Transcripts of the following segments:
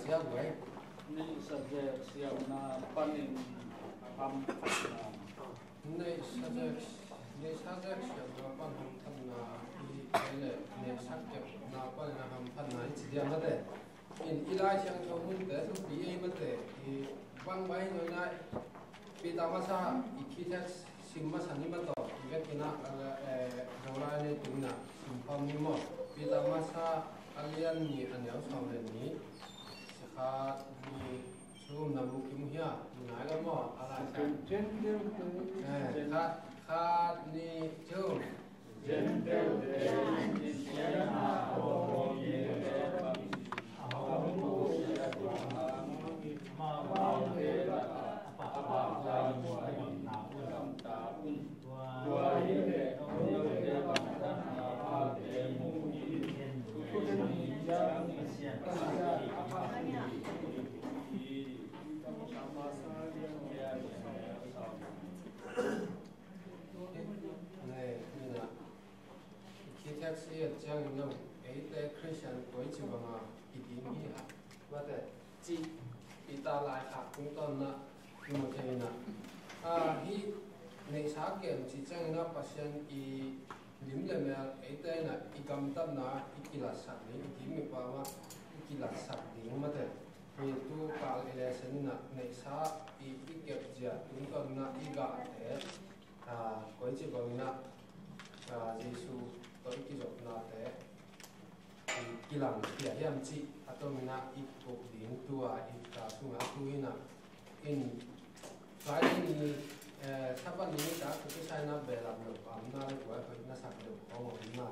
siya gue. Ni subject siya na panin ham na. Ni subject siya na pan ham pan na ile ni subject na pan na ham pan na itu dia mate. In ilai siang kamu tu tu biaya mate. Bang bayi nona pita masa ikhlas simma sani mato. Ikat kena orang ni tu na simpam ni mo. Pita masa alian ni anya sama ni. Sehat ni sebelum namu kimuhia, naik lama alasan. Sehat ni jom. Jentel ni siapa orang yang taxi chẳng những ấy để Christian quấy chịu bằng ý kiến gì hả? Và để chỉ ý ta lại khác cũng toàn là một thế này. Hi này sáng kiến chỉ chẳng là passion ý điểm là mà ấy để là ý cảm tâm là ý kỳ lạ sắc này ý kiến mình bảo mà ý kỳ lạ sắc thì mà thế thì tu cả cái lesson là này sáng ý kẹp gì cũng toàn là ý gạ thế quấy chịu bằng là Giêsu tôi kí dục na thế kí làm kia hiểm chi à tôi mình na ít cuộc điện tua ít cả sung áp lui na in phải đi sắp đếnนี้đã cái sai na về làm được à na được quá phải na sắp được có một na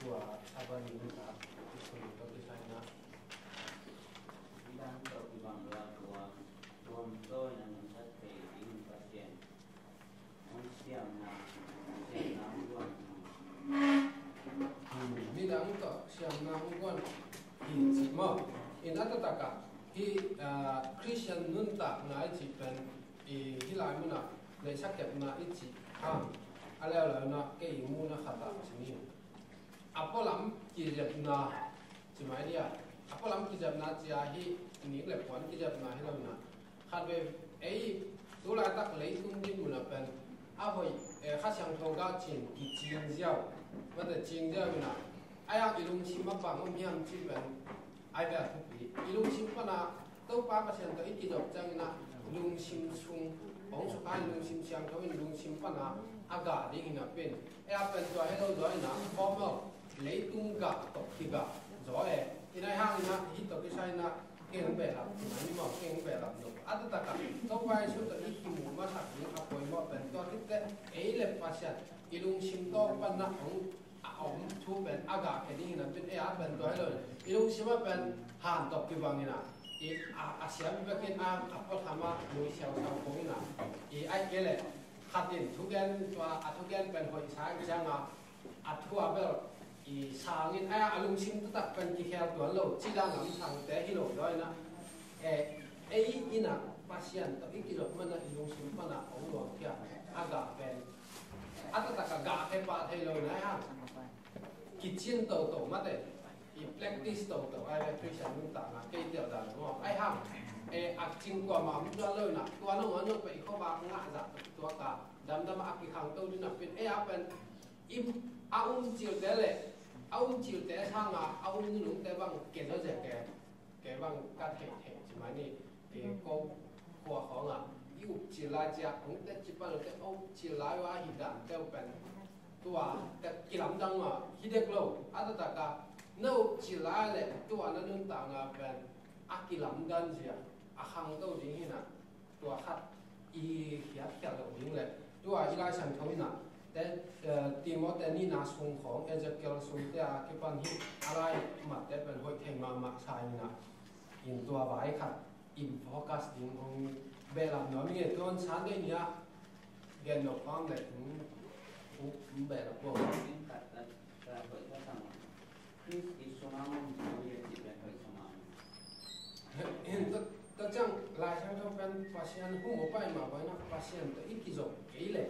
tua sắp đếnนี้đã cái sung tôi cái sai na đang tập đi bằng là của tôi là mình sẽ thấy những phát triển ông xem là luôn bilang to siang na ungguan hi cima in atataka hi Christian nun ta na chi pen hi lai mu na le sakep na chi ha ala la na ke mu na khata chini apolam ki jep na chimai dia apolam ki jep na chia hi ni le pon ki jep na hi lo na khat ve ei tu la tak le tung din mu na pen a hoi kha siang thong ga chin ki chin jiao mà để chiến ra mình à, ai ăn ilung chim mà bằng ông hiam chim vậy, ai về phục bị ilung chim mà na, đâu ba cái chuyện tới cái độc trang na, ilung chim sung, bóng số hai ilung chim sang thôi ilung chim mà na, aga đi cái bên, ai bên rồi hay đâu rồi na, bom mà lấy tung gà tộc thì gà, rồi cái này hàng na, hít tộc cái sai na, cái không bể lắm, nhưng mà cái không bể lắm đâu, à tất cả, đâu phải số tới ít cái mũ mà sạc những áp quay mà bên đó cái ấy là phát hiện ilung chim to pan na ông thu bên aga cái đi là bên ai bên đó rồi ilung chim bên hàn tập cái vàng này nè xem cái cái apple tham à nuôi sẹo sẹo cũng nè ai cái này khát tiền thu gen và thu gen bên hội sáng chẳng thu à bên sáng in ilung chim tất cả bên cái heo tuần lâu chỉ là nằm thằng té hi lâu rồi nè ấy ina pasien tapi kilo mana ilung chim pana ông luang kia aga bên atataka gà hay bà hay lời này ha kitchen tàu mắt đấy practice tàu ai về Christian chúng ta là cái điều đó đúng không ai ha acting qua mà mình ra lời nè qua nó nói phải có ba ngã dạ tua cả đâm đâm ác cái hàng tàu đi nè bên bên im chiều té lệ chiều té sang những lúc té bằng cái nó sẽ cái bằng cái thể chỉ mà này cái cô qua khó yêu chỉ là chỉ cũng để chỉ bắt được ông chỉ làว่าหิดันเต้าเป็นตัวแต่กิลำดังอ่ะฮิเด็กเราอัตตากาเนื้อchỉ làเลยตัวนั้นนึงต่างอ่ะเป็นอากิลำดันเสียอาขังเต้าดิ้งน่ะตัวขัดอีเหี้ยแก่เราดิ้งเลยตัวอีไลฉันเขาน่ะแต่ตีมอแต่นี่นาส่งของเอเจเกลส่งแต่กี่ปันฮิอะไรมาแต่เป็นหอยแข็งมาใช่น่ะอินตัวไว้ขัดอินโฟกัสดิ้งของเวลาหน่อยมีตัวฉันได้เนี่ยเงินดอกฟังเลยcũng về là buồn những cái là bởi các thằng khi số năm thì chỉ về bởi số năm hiện tất chẳng lại sang trong bên pasien không có bài mà với nó pasien tới ít cái rồi cái lệ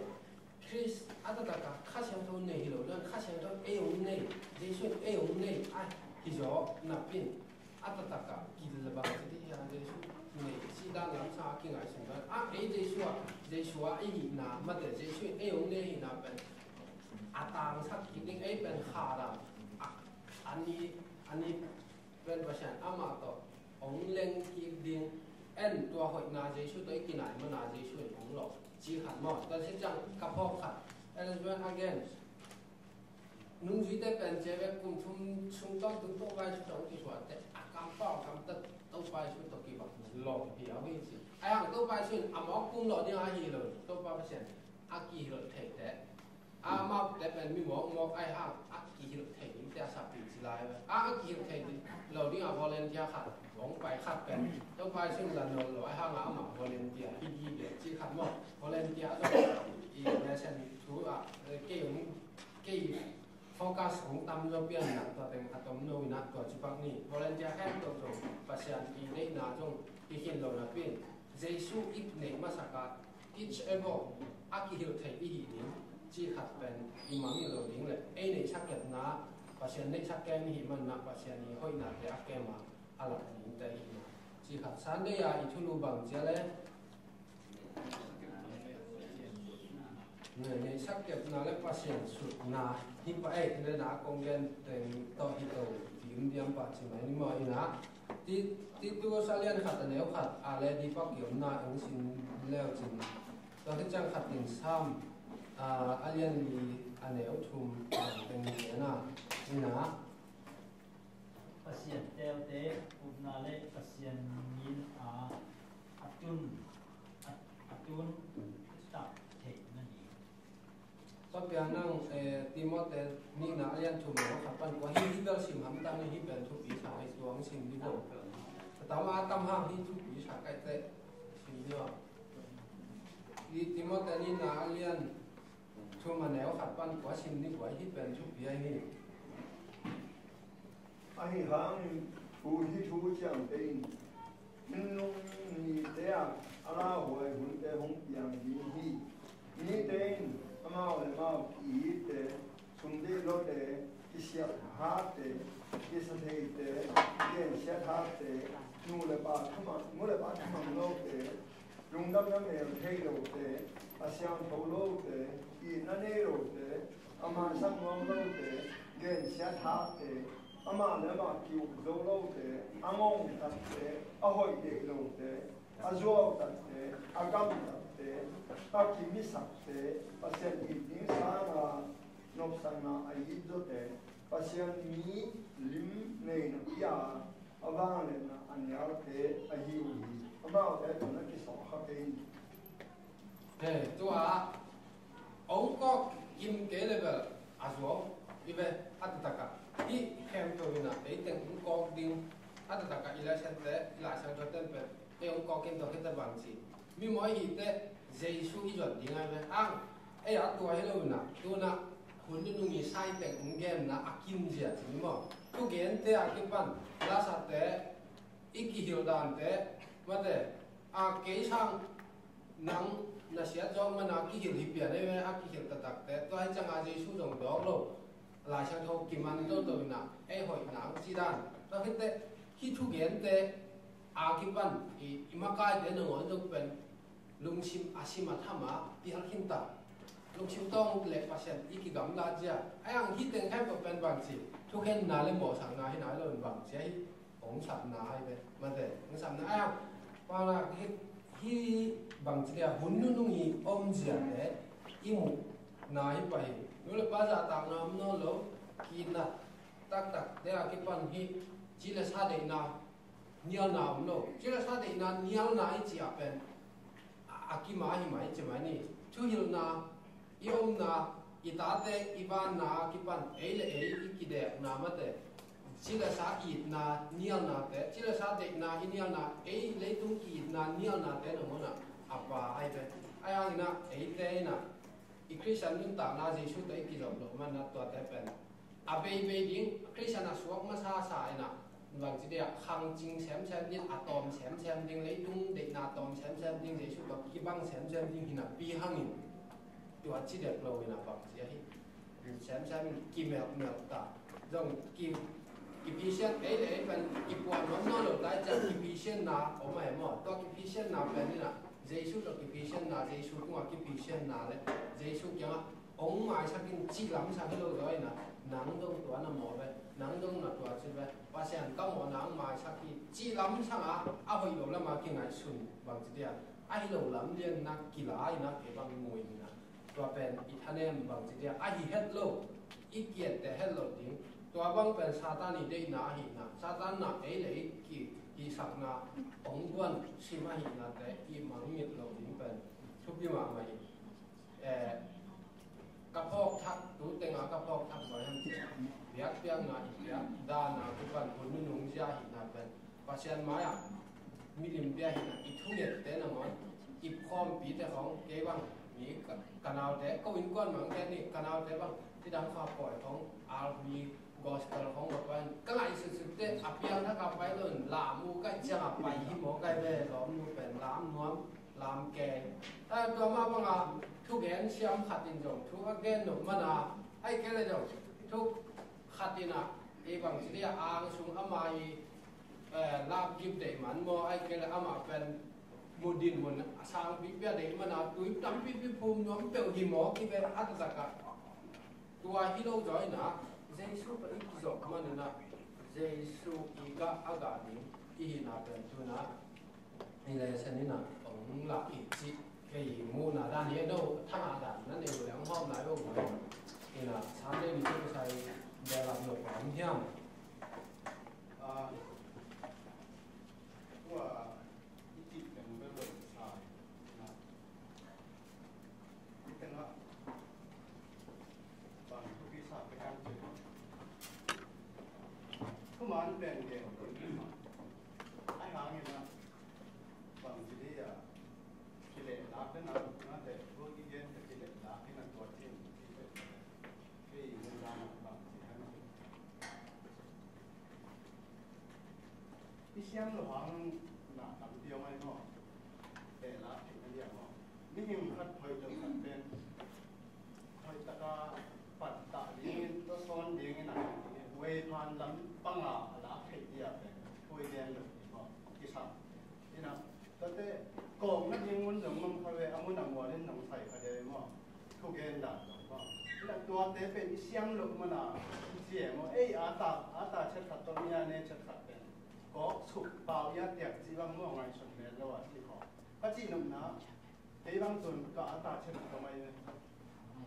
Chris ở tất cả khách sang trong này hiểu luôn khách sang trong ấy ông này dễ xuyên ấy ông này ai cái gió nạp pin atataka kilaba jadi ya Yesu ne sidang lam sa ki ngai sing ban Yesu ai na ma de Yesu ai ong ne na ben atang sak ki ding ai ben khara ani ben pasan ama to ong leng ki ding en tua hoi na Yesu to ki nai ma na Yesu ong lo chi khat mo ta se chang ka pho khat and when again nung duy tế bền chế về cùng chung tông tương tố vai chung kỹ thuật để cam bao cam tất tố vai chung tố kỹ vật lột hiểu cái gì ai hàng tố vai chung ấm cung lột đi ai hiểu tố vai phát hiện kỳ hiểu thể thế mà tế bền mi mỏ ai hàng kỳ hiểu thể những cái sắp bị gì lại kỳ hiểu thể lột đi volunteer khát vòng bài khát bền tố vai chung là lột ai hàng mà volunteer đi để chỉ khát mỏ volunteer đó thì nhà sen chú cái focus ของตำเราเปลี่ยนหนักตัวเต็งอะตอมโนวินักตัวจุบังนี้บริเวณจะแค่ตัวตรงปัจจัยที่ได้นาจงที่เห็นเราหน้าเป็นเจสูอีกในมาสักการ each ever อากิฮิลไทยอีหินจีขัดเป็นอิมังนี่เราดิ้งเลยในชักเก็บนาปัจจัยในชักแกนหิมันนักปัจจัยนี้ห้อยหนักแต่อักแกมาอะไรดิ้งแต่หินจีขัดสันได้ยาอิทุลุบังเจเลยในชักเก็บนาและปัจจัยสุดนาฮิปเอ็กในหน้ากงเงินแต่งต่อฮิโตทีมเดียมปัจจัยนี้มาอีนะที่ตัวสลียนขัดแต่เนื้อขัดอะไรดีปักเกี่ยวนาองสินเลี้ยวจริงตอนที่จังขัดดินซ้ำอะไรดีอันเนื้อทุ่มแต่งเนื้อน่ะนี่นะปัจจัยเตลเตอุปนาเลปัจจัยนี้อัจจุนตับเทนั่นเองก็เพียงนั่งทีมอเตนี่นะอะไรทุ่มเนื้อขัดปั้นกว่าฮิเบลสิมหำตั้งฮิเบลทุกปีฉายสวงสิมดีกว่าแต่ว่าตั้มห้างฮิทุกปีฉายใกล้เตะสิมเดียวทีมอเตนี่นะอะไรทุ่มมาแนวขัดปั้นกว่าสิมดีกว่าฮิเบลทุกปีไอ้นี่ไอ้หางผู้ที่ทูเจียงเป็นนุ่งมีเดียอะไรหัวหุ่นเตะหงอย่างดีนี่เต็งมาเลยมาอีเตะสุนเดโลเตะที่เสียหาเตะที่สเตเตะเย็นเสียหาเตะนูเลปาทำโลเตะลุงดับยังเอลเทโลเตะอาเซียนโทโลเตะอีนันเนโลเตะอามาสังวงโลเตะเย็นเสียหาเตะอามาเลมาคิวโซโลเตะอามงตัดเตะอาหอยเดโลเตะอาจวบตัดเตะอากัมตัดเตะอาคิมิสักเตะปัจจัยที่ดิ้งสานานบสังนาอายิดเตะปัจจัยมีลิมเนนยาอาบานเลนะอันยาเตะอายิวฮีอาบานเตะตัวนั้นที่สองขับเป็นตัวองค์ก็กินเกลือแบบอาจวบอีเวอัตตะกะที่แคมตัวนี้นะไอ้แต่องค์ก็ดิ้งอัตตะกะอีลาเซนเตะอีลาเซนตัวเต็มเป็นไอ้องค์ก็กินตัวที่ตะบังสิมีหมอยหิเตะเจสูอีจอดดิ้งไงไหมไอ้ตัวให้เรานะตัวน่ะคนที่นุ่งมีไส้แต่งเกมนะอากินเสียจริงมั้งทุกเกมเตะอากิปันลาสัตเตะอีกกี่ฮิลดานเตะมาเตะเกยช่างนังน่ะเสียจอมมันอากี่ฮิลฮิเปียได้ไหมอากี่ฮิลตะตักเตะตัวให้จังอาเจสูจงดอกโลลายช่างทกิมันตัวน่ะไอ้หอยหนังจีดานแล้วให้เตะที่ทุกเกมเตะอากิปันอีมากายเตะหนึ่งวันจงเป็นลุงชิมอาชิมาทำมาที่ฮักขินตาลุงชิมต้องเล็กปัจจัยอีกกี่กำลังเจ้าไอ้ยังฮิตเต็งแค่เป็นบางสิทุกเห็นนาเลยหมอสั่งนาให้นาเลยบางสิให้ของสับนาให้ไปมันแต่ของสับนาไอ้ยังว่าละที่บางสิเนี่ยหุ่นนุ่งยีอมเจียเนี่ยอีหมูนาให้ไปนู่นเลยภาษาต่างน้ำนั่นแล้วกินนะตักเดี๋ยวกี่ปันที่จีเลสาเดนาเนียนาอุ่นโลจีเลสาเดนาเนียนาให้จีอาเป็นอากิมาหิมาให้จีมานี่ทุหิลนาอีอมนาอีตาเตอีบานนากิปันเอเลอีกิเดนามาเตจิเลสาอีนาเนียนาเตจิเลสาเดนาอีเนียนาเอเลตุงกีนาเนียนาเตนโมนาอัปปาไอเตไอยังนะเอเตนะอีคริสเตียนนุ่นตานาเจชูเตกิจอบโลมันนัดตัวเตเป็นอาเบย์ดิ้งคริสเตียนสวกมาซาสายนะบางทีเดียขังจิงแซมดิ้งอะตอมแซมดิ้งเลตุงเด็กนาตอมแซมดิ้งเจชูกับกิบังแซมดิ้งหินะปีหังอินตัวจีเด็กเราเนาะปักเสียที่แซมกิมเมลตาจงกิ กิพิเศษเอ๋เป็นกิปวนมันนอนหลุดได้จากกิพิเศษนาโอ้ไม่หมดตัวกิพิเศษนาเป็นนี่นะเจสุตัวกิพิเศษนาเจสุตัวกิพิเศษนาเลยเจสุยังองค์มาชักกินจีหลังชักกินเราด้วยนะหนังตรงตัวนั้นหมดไปหนังตรงนั้นตัวใช่ไหมว่าเสียงก็หมดหนังมาชักกินจีหลังชักเอาไปอยู่แล้วมากินไงสุนบางทีเดียวไอ้เราหลังเรียนนักกีฬาอีนักเก็บบางมวยนี่นะตัวเป็นอีท่านเนี่ยบางทีเดียวไอ้เฮ็ดโลอีเกียรแต่เฮ็ดโลดิ้งตัวบางเป็นซาตานี่ได้นาหินะซาตานน่ะเอ๋เลยกี่สักนาองค์วันชิมาหินะแต่อีมังมิดโลดิ้งเป็นทุกที่มาไม่กระเพาะทักดูเต็งกระเพาะทักไว้ให้เบียกเบียงนาอีเบียกด้านนาทุกวันคนนุ่งยาหินะเป็นปัจจัยมาอ่ะมีลิมเบียหินะอีทุ่งเด็ดแต่ละมันอีพร้อมปีแต่ของเก็บบ้างมีกันเอาแต่ก็วินก้อนเหมือนกันนี่กันเอาแต่บ้างที่ดังข้าปล่อยของอาร์มีกอสเตอร์ของแบบว่าก็ไล่สุดๆแต่อับยังถ้ากับไปเลยลามูก็จะไปหิมะก็ไปล้อมมูเป็นล้ามน้ำลามแกงแต่ตัวมาบ้างอ่ะทุกแห่งเชื่อมขัดดินจงทุกแห่งหนุ่มมันอ่ะไอ้แกเลยจงทุกขัดดินอ่ะไอ้บางทีอ่างสูงอามาลาบกิบเด็กมันมอไอ้แกเลยอามาเป็นมูดินมันสร้างบิบเด็กมันอ่ะตุยตั้มบิบภูมิน้องเปลวหิมะที่เป็นอัตตะกะตัวฮิโร่จอยนะเจสุเป็นอีกจบมันนะเจสุอีกอากาศนี้อีน่าเป็นตัวนะนี่เลยเช่นนี้นะของหลักอีกจิไอ้มูน่ะด้านนี้โน้ท่าด่านนั่นเองแล้วห้องไหนบ้างนี่นะช้างได้มีที่ใช้เดลับหนุกของเที่ยงว่าอีจิปต์เป็นเรื่องชายนะนี่เป็นว่าบางผู้พิพากษาไปการเจอผู้มันเป็นเดียวไอ้หางเงี้ยนะบางทีที่ที่เล่นลักษณะนั่นแต่พวกที่เย็นที่เล่นลักษณะตัวจริงที่เงินล้านบางทีให้มันที่เชื่อมระหว่างหน้าต่างเดียวไม่พอแต่ละที่มันเดียวพอนี่ยังคัดพอยจนกันเป็นพอยตะกาปัดตะดิ้งตัวซ้อนดิ้งนั่นเวพานลำปังละละเทียบเป็นคุยเรียนเลยพอที่สั่งนี่นะแต่กองนั่นยังมันหนึ่งมันเขาเวอามุนหัวเล่นหนังใส่เขาเดียวมั้งทุกเกณฑ์ด่าว่าแล้วตัวเตเป็นเสียงลูกมันอ่ะเสียงว่าอาตาเช็ดขัดตัวเมียเนี่ยเช็ดขัดเป็นก็สุกเปล่ายัดเดียกจีบังม่วงไงชนเมลแล้วอ่ะที่เขาก็จีนุ่มนะไอ้บางส่วนก็อาตาเช็ดขัดทำไมเนี่ย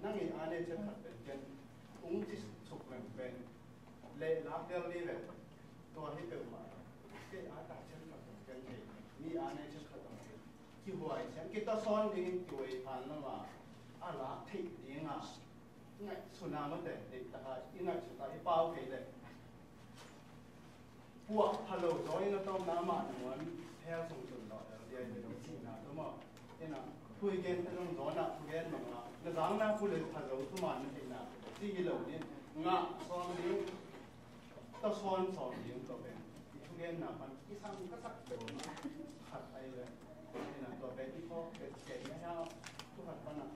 นั่งอีอาเนี่ยเช็ดขัดเป็นที่สุกเป็นเละลักเดลลี่แบบตัวที่เป็นมาที่อาตาเช็ดขัดเป็นมีอาเนี่ยเช็ดขัดที่หัวไอ้เช่นกิตาซ้อนดิ้งจุยพันแล้วมาอะไรที่ดิ้งอ่ะไงสุนามันเด็ดติดตาอีไงสุดท้ายเป้าไปเลยพวกฮัลโหลจอยนั่นต้องน้ำมันเหมือนแพร่ส่งสุดหล่อเดี๋ยวจะดูสินะแล้วมาเนี่ยนะคุยกันต้องร้อนอ่ะคุยกันมั้งอ่ะแล้วร้างน้ำคุยเลยฮัลโหลทุกมันนี่นะที่กิโลนี่งะซ้อนดิ้งต้องซ้อนดิ้งก็เป็นคุยกันนะมันที่ซ้ำก็สักตัวขัดไปเลยนี่นะตัวเป็นที่พ่อเป็นเก่งไม่เท่าทุกขัดมันอ่ะ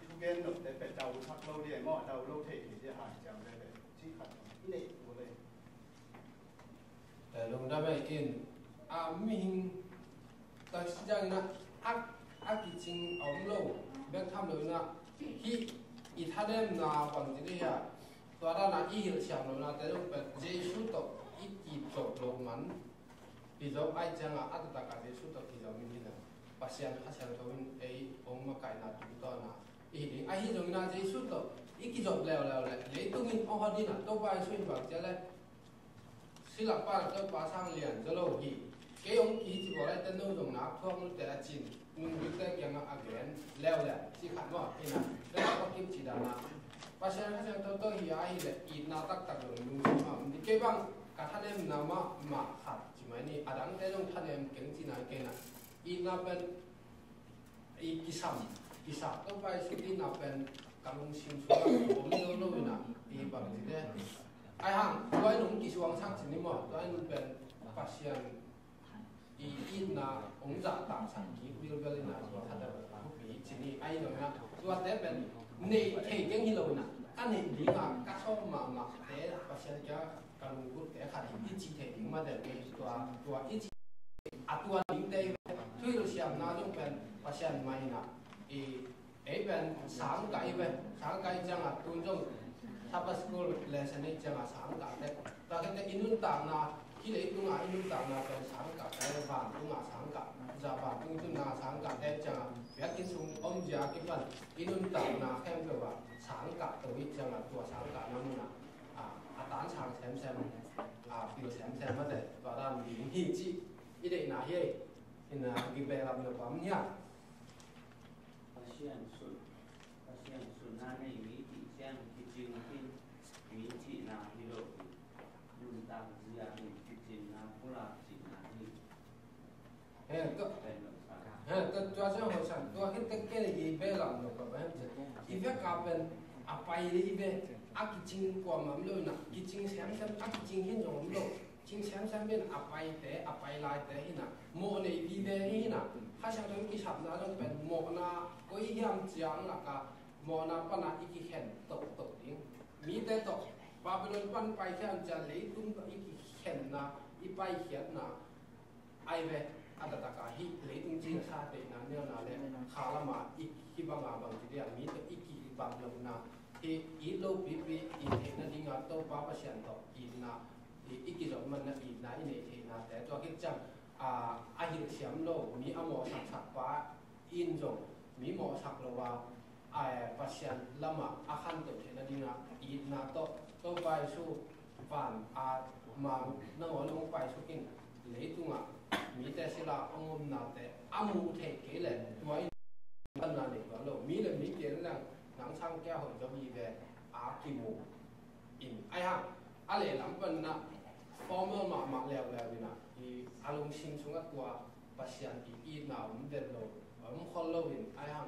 ทุกเกณฑ์หนุนแต่เป็นเดาชักเราเรียนหม้อเดาโลเทที่จะหายจำได้เลยที่ขัดนี่เด็กหมดเลยแต่ลงได้ไม่กินมิงแต่ยังนะอักจริงเอาโลแบกทำเลยนะที่อีท่าเดิมนาบางทีเนี่ยตัวด้านนั้นอีเฉียงเลยนะแต่ต้องเป็นเจสุตกอีจบลงมันปีจบไอ้จังอัตตะการเจสุตกที่เราไม่ดีนะปัจจัยข้าศึกเขาเป็นไอ้องค์มาไก่นาตุตอนะอีนี่ไอ้ที่ตรงนั้นเจสุตกอีกี่จบแล้วเลยตรงนี้อ๋อดีนะตัวไปช่วยบางทีเลยศิลปะเจ้าป่าช่างเรียนจะเล่ากี่เกี่ยงกี่ที่บอกได้แต่โน้ตตรงนั้นทั่วมันแต่ละจีนมึงยึดได้ยังไงอักเรนแล้วแหละที่ขัดว่าที่นั่นแล้วก็คิดจีดานะปัจจัยข้าศึกตัวเฮียไอ้เลยอีน่าตักลงมึงมามันดีเกี่ยงกับท่านเอ็มนามาขัดใช่ไหมนี่อาดังแต่ต้องท่านเอ็มเก่งจีน่าเก่งนะอีน่าเป็นอีกิสามต้องไปสุดที่น่าเป็นกำลังชิมสุดผมไม่รู้นะอีบางทีเนี่ยไอ้ห่างตัวไอ้หนุ่มกิสวงช่างสินี่มั้งตัวไอ้หนุ่มเป็นปัจจัยอีน่าองค์จ่าต่างสังกีวิลเวลน่ะตัวท่านเดิมผู้ปีสินี่ไอ้หนุ่มนะตัวแต่เป็นเนยเก่งฮิโลน่ะอันนี้ดีมากกัดชอบมาแต่ปัจจัยจะก กันกุดแต่ขัดอีจีเทงมาเด็กตัวอีจีตัวลิงเตยช่วยเราเสียมน่าจงเป็นภาษาไม่นะเป็นsangไก่จังตุนจงถ้าภาษาเลเซนจังsangไก่แต่แต่อินุนต่างนะที่เลยตุงอินุนต่างนะเป็นsangไก่แต่บ้านตุงsangไก่จะบ้านตุงsangไก่แต่จังเวลากินซุงจากิบันอินุนต่างนะแค่เรียกว่าsangไก่ตัวนี้จังตัวsangไก่นั่นนะต่างชางแซมปีแซมมาแต่ว่าด้านมีจีอีเด็กน่ะเฮ้ยน่ะกินไปรับเนื้อปั๊มเนี่ยPasien sunnah ni miti siang kicing mungkin miti na hidup luntang dia ni kicing na pula cina ni.ก็ตัวเจ้าหัวฉันตัวที่ตะเกียบยีเบลล์เนาะก็แบบอีเวกาเป็นอาไปเลยอีเวอากิจงกว่ามันเลยนะกิจงแซมอากิจงเห็นอย่างมันเลยกิจงแซมเป็นอาไปแต่อาไปลายแต่ที่น่ะโมในอีเวที่น่ะถ้าฉันต้องกิจฉับนะต้องเป็นโมนาก็อียามจังละก็โมนาปนาอีกิเห็นตกดิ้งมีแต่ตกบาบิโลนปันไปแค่จะเลยตุ้มอีกิเห็นนะอีไปเห็นนะไอเวอาตตากาฮิเลยตุ้งจริงชาตินั้นเนี่ยนะเลยขาละมาอีกิบางทีเดียวมีแต่อีกิบางลงนะที่อีโลปีอีเห็นนั่นดิ้งอ่ะตัวป้าประชันต่ออีนะอีกิจมันนะอีนะอีเนี่ยเห็นนะแต่ตัวคิดจังอาหิเสียมโลมีอโมสักป้าอินจงมีโมสักโลว่าประชันละมาอาคันตัวเห็นนั่นดิ้งอ่ะอีนะตัวไปสู้ฝันมาเนื้อลงไปสู้กินเลยตุ้งอ่ะมีแต่สิลาองค์นาแต่อามูเทเกเลยตัวอีนั่นน่ะเนี่ยก็โลมีเลยมีเกี่ยงหนังช่างแก้วของจะมีแบบอากิโมอินไอ้ฮะอะไรหลังเป็นนะฟอร์เมอร์มาแล้วนะที่อารมณ์ชิงชงกับตัวปัจจัยอีน่าเด็ดโลคนโลอินไอ้ฮะ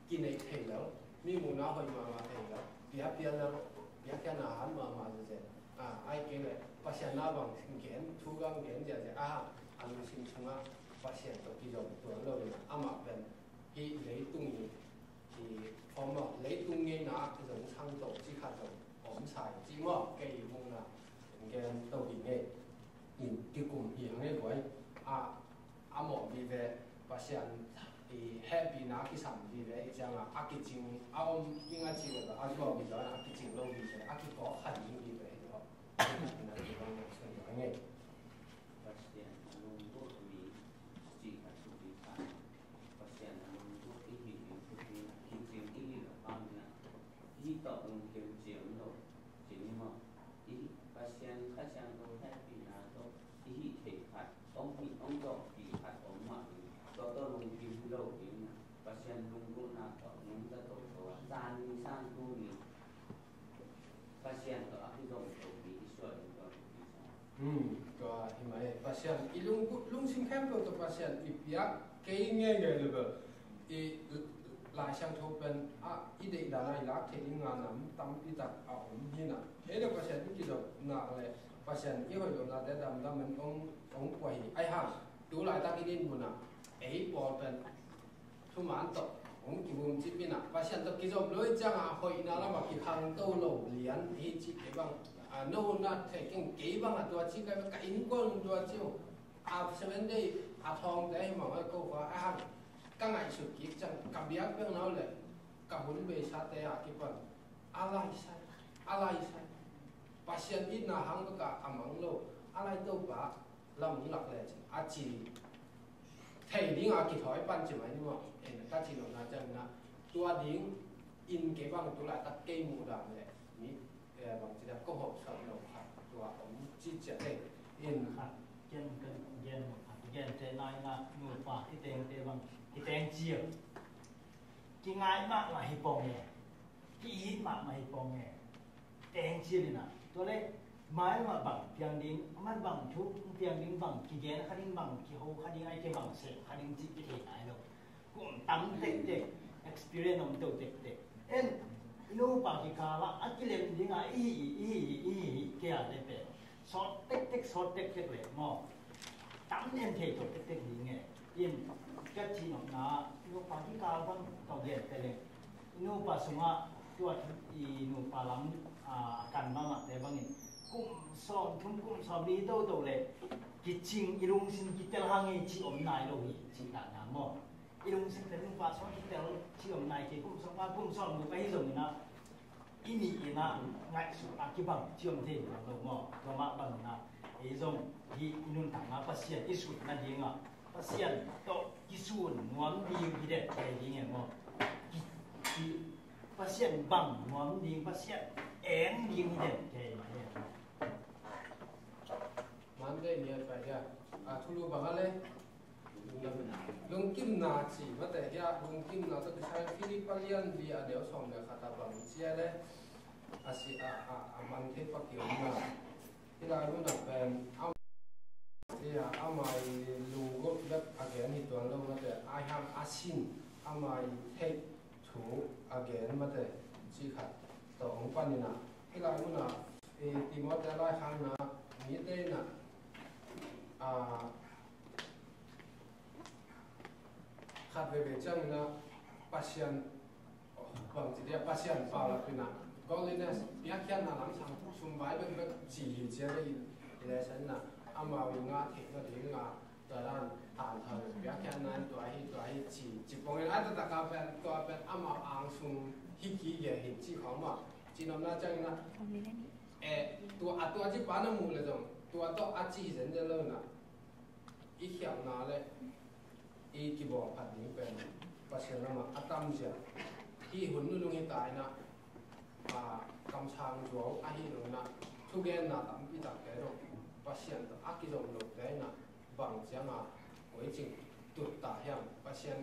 กินในเทแล้วมีมูน่าหอยมาเทแล้วเปียแล้วแค่อาหารมาจะไอ้เกเลยปัจจัยน่าบังเขียนทุกอย่างเขียนจะอารมณ์ชิงชงกับปัจจัยตัวกิจตัวโลอินอามาเป็นที่เลยตุ้งอีที่พอมาเลยตุ้งเงี้ยนะที่จะช่างตัวที่ขาดตัวผมใส่จีมอเกี่ยมุงนะเงี้ยตัวดีเงี้ยอินที่กลุ่มเหี่ยงเนี่ยไว้หมอมีเวปัจจัยแฮปปี้นะที่สั่งมีเวจังอากิจิงยังไงจีเลยก็บอกมีแล้วอากิจิงโลมีเวอากิก็ขัดยิงมีเวเนาะนั่นคือว่าเนี่ยส่วนอย่างเงี้ย Pasien menunggu di jika sudah pasien menunggu ini kicing ini lepasnya ini tak mungkin jam lo jadi mah ini pasien tu happy na tu ini hebat ông dok hebat ông mak tu mungkin lo ini pasien nunggu na tu nunggu tu san tu ni pasien tu aku dok ni isuก็เห็นไหมปัจจัยอีลุงสิงแคมป์ตัวปัจจัยอีเปียกเก่งเงี้ยเลยแบบอีหลายช่างทุบเป็นอีเด็กดาราอีลักเทลิงงานน้ำตั้มปีตักนี่นะเฮ้ยเด็กปัจจัยที่กิจหนักเลยปัจจัยอีหอยโดนแต่ดำมันองป่วยไอ้ห่าดูหลายตากินบุญนะปอเป็นทุกมันตกองกิบุญจิบินะปัจจัยตกกิจเลยจังหอยน่าละมากิคังโตโลเลียนที่จิเก็บบ้างโน่นนั่นแต่เก่งเก๋บ้างตัวที่ก็ไก่อินก้อนตัวที่เซเว่นได้ทองได้หมอไอ้ก็ว่าก็ไงสุดกิจจังกับยักษ์เพื่อนเราเลยกับหุ่นเบชาเตะกี่ปันอะไรใช่ปัจจัยอินน่ะหังก็กับมังโลอะไรตัวบ้าเราหมุนหลักเลยจีเทดิ้งกี่ถอยปันใช่ไหมนี่มั้งเห็นก็จีโน่นจังนะตัวดิ้งอินเก๋บ้างตัวละตะเกียมูดังเลยนี่บางทีเราก็หอบสับเราครับตัวผมจีเจเองอินเย็นใจน้อยนะหนูป่าที่เตงบังที่เตงเจียวกี่ง่ายมากมาให้ปองเนี่ยกี่ฮิตมากมาให้ปองเนี่ยเตงเจียวนี่นะตัวเล็กไม้มาบังเพียงดิ้งมันบังชุบเพียงดิ้งบังกี่เย็นขัดดิ้งบังกี่โหขัดดิ้งไอ้เจ้าบังเสกขัดดิ้งจีไปเทไหนเรากูตั้มเด็ก experience ของตัวเด็กเอ็นลูกปากกี่กาละอันกี่เล่มดิ้งอ่ะอีเกี่ยอะไรเป็นซอสเต็กเลยหม้อตั้มเนี่ยเทตัวเต็กดิ้งไงยินก็จีนออกนะลูกปากกี่กาบังต่อเดือนไปเลยลูกปากสมะตัวอีลูกปากหลังกันบ้างแต่บางที cũng son thum cũng son đi đâu đâu lệ cái chinh ilung xin cái tel hàng ấy chỉ ổn này đâu nhỉ chỉ đã làm mò ilung xin cái lung pha son cái tel chỉ ổn này thì cũng son một cái giống na ini na ngại sự cái bằng chỉ ổn thế đâu mò đâu mà bằng na cái giống thì ilung thằng na pasien cái sụt na đi ngà pasien to cái sụn ngoan đi cái đẹp cái gì nghe mò cái pasien bằng ngoan đi pasien én đi cái đẹp cái Monday niya pa ya thulu bangale lung kim na chi mate ya lung kim na to sai Philippine li a deu som le khata bang chia le asi a man the pa ki na ila lu na pen am ya amai lu go dak again ni ton lo mate I have asin amai take to again mate chi khat to ong pan ni na ila lu na ti mo ta lai khang na ni te na khát về chân na pasien bằng chỉ là pasien vào là cái nào có lên là biết khen là lắm sang xung vái bên bên chỉ chế đây để xem là âm màu ngã thì nó thì ngã từ đó tạm thời biết khen là tuổi chỉ bằng cái này tất cả bên âm màu ăn xung hít khí về hít chỉ không mà chỉ nằm na chân naตัวที่ป้าน้ำมูเลยจังตัวต่ออาชีพเรื่องน่ะอีเขียวนาเลยอีกีบอกผัดนี้เป็นภาษาละมาอัตมเสียที่หุ่นนุ่งให้ตายนะกำช้างจัวอาหิลงนะทุกอย่างน่ะตั้งปีตักแก่ลงภาษาตัวอากิจงลงได้น่ะบางเสียงไว้จริงตุดตาเหี้ยภาษา